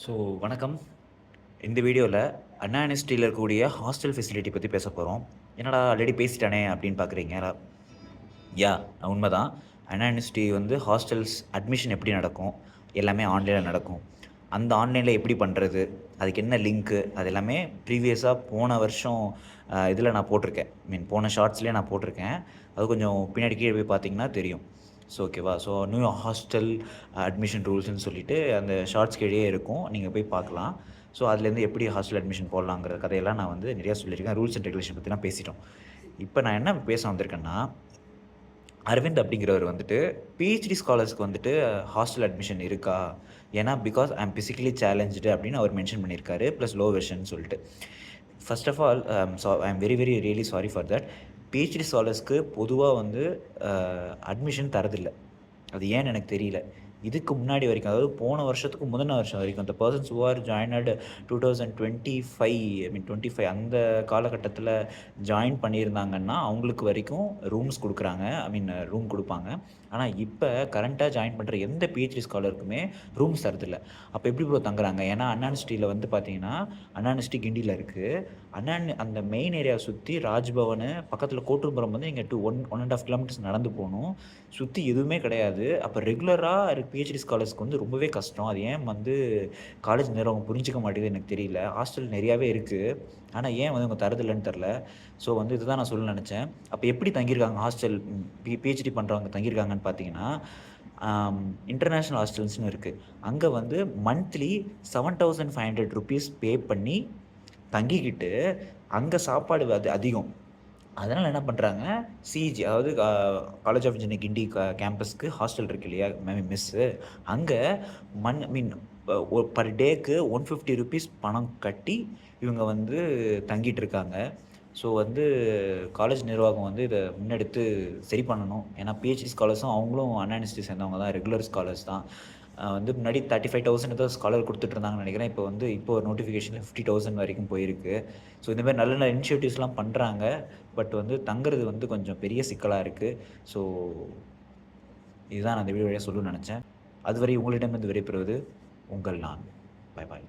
So வணக்கம். இந்த வீடியோல அண்ணா யுனிவர்சிட்டியில இருக்கக்கூடிய ஹாஸ்டல் ஃபெசிலிட்டி பத்தி பேசப் போறோம். என்னடா ஆல்ரெடி பேசிட்டானே அப்படின்னு பார்க்குறீங்களா? உண்மதான். அண்ணா யுனிவர்சிட்டி வந்து ஹாஸ்டல்ஸ் அட்மிஷன் எப்படி நடக்கும்? எல்லாமே ஆன்லைன்ல நடக்கும். அந்த ஆன்லைன்ல எப்படி பண்றது? அதுக்கு என்ன லிங்க்கு? அது எல்லாமே ப்ரீவியஸா போன வருஷம் இதில நான் போட்டிருக்கேன். போன ஷார்ட்ஸ்லயே நான் போட்டிருக்கேன். அது கொஞ்சம் பின்னாடி கீழ போய் பார்த்தீங்கன்னா தெரியும். ஓகேவா? நியூ ஹாஸ்டல் அட்மிஷன் ரூல்ஸ்ன்னு சொல்லிட்டு அந்த ஷார்ட்ஸ் கீழயே இருக்கும். நீங்க போய் பார்க்கலாம். அதுலேருந்து எப்படி ஹாஸ்டல் அட்மிஷன் போடலாங்கிற கதையெல்லாம் நான் வந்து நிறையா சொல்லியிருக்கேன். ரூல்ஸ் அண்ட் ரெகுலேஷன் பத்திலாம் பேசிட்டோம். இப்ப நான் என்ன பேச வந்திருக்கேன்னா, அரவிந்த் அப்படிங்கிறவர் வந்துட்டு பிஹெச்டி ஸ்காலர்ஸ்க்கு வந்துட்டு ஹாஸ்டல் அட்மிஷன் இருக்கா? ஏன்னா, because I am physically challenged அப்படின்னு அவர் மென்ஷன் பண்ணியிருக்காரு. பிளஸ் லோ வெர்ஷன் சொல்லிட்டு. First of all I am very very really sorry for that. PhD ஸ்காலர்ஸ்க்கு பொதுவா வந்து அட்மிஷன் தரதில்ல. அது ஏன்னு எனக்கு தெரியல. இதுக்கு முன்னாடி வரைக்கும், அதாவது போன வருஷத்துக்கு முந்தின வருஷம் வரைக்கும், அந்த பெர்சன்ஸ் ஹூ ஆர் ஜாயினட் 2025 25 அந்த காலகட்டத்தில ஜாயின் பண்ணியிருந்தாங்கன்னா, அவங்களுக்கு வரைக்கும் ரூம்ஸ் குடுக்குறாங்க. ரூம் குடுப்பாங்க. ஆனா, இப்ப கரண்ட்டா ஜாயின் பண்ற எந்த பிஹெச்டி ஸ்காலருக்குமே ரூம்ஸ் தரதில்ல. அப்ப எப்படி ப்ரோ தங்குறாங்க? ஏன்னா, அண்ணா யுனிவர்சிட்டியில வந்து பார்த்தீங்கன்னா, அண்ணா யுனிவர்சிட்டி கிண்டில இருக்கு. அந்த மெயின் ஏரியாவ சுத்தி ராஜ்பவனு, பக்கத்தில கோட்டூர்புரம் வந்து இங்க 1 1/2 கிலோமீட்டர்ஸ் நடந்து போணும். சுத்தி எதுவுமே கிடையாது. அப்ப ரெகுலரா பிஹெச்டி ஸ்காலர்ஸ்க்கு வந்து ரொம்பவே கஷ்டம். அது ஏன் வந்து காலேஜ் நிர்வாகம் புரிஞ்சுக்க மாட்டேங்குதுன்னு எனக்கு தெரியல. ஹாஸ்டல் நெறையாவே இருக்கு. ஆனா ஏன் வந்து இவங்க தரதில்லன்னு தெரியல. இதுதான் நான் சொல்ல நெனச்சேன். அப்ப எப்படி தங்கியிருக்காங்க ஹாஸ்டல் பிஹெச்டி பண்றவங்க தங்கியிருக்காங்கன்னு பார்த்தீங்கன்னா, இன்டர்நேஷனல் ஹாஸ்டல்ஸ்ன்னு இருக்கு. அங்க வந்து மந்த்லி ₹7,500 பே பண்ணி தங்கிக்கிட்டு, அங்க சாப்பாடு அதிகம். அதனால என்ன பண்றாங்க, சிஜி அதாவது காலேஜ் ஆஃப் இன்ஜினியரிங் கிண்டி கேம்பஸ்க்கு ஹாஸ்டல் இருக்கு இல்லையா? மெஸ்ஸு. அங்க மன் ஐ மீன் பெர் டேக்கு ₹150 பணம் கட்டி இவங்க வந்து தங்கிட்டு இருக்காங்க. வந்து காலேஜ் நிர்வாகம் வந்து இத முன்னெடுத்து சரி பண்ணணும். ஏன்னா பிஹெச்டி ஸ்காலர்ஸும் அவங்களும் அண்ணா யுனிவர்சிட்டி சேர்ந்தவங்க தான். ரெகுலர் ஸ்காலர்ஸ் தான். வந்து முன்னாடி 35,000 ஏதோ ஸ்காலர் குடுத்துட்டு இருந்தாங்கன்னு நெனைக்கிறேன். இப்போ ஒரு நோட்டிஃபிகேஷன்ல 50,000 வரைக்கும் போயிருக்கு. இந்த மாரி நல்ல நல்ல இனிஷியேட்டிவ்ஸ்லாம் பண்றாங்க. பட் வந்து தங்குறது வந்து கொஞ்சம் பெரிய சிக்கலா இருக்கு. ஸோ இதுதான் நான் இந்த வீடியோ வழியா சொல்லணும்னு நெனச்சேன். அதுவரை உங்களிடமிருந்து விடைபெறுவது உங்கள் நான். பாய் பாய்.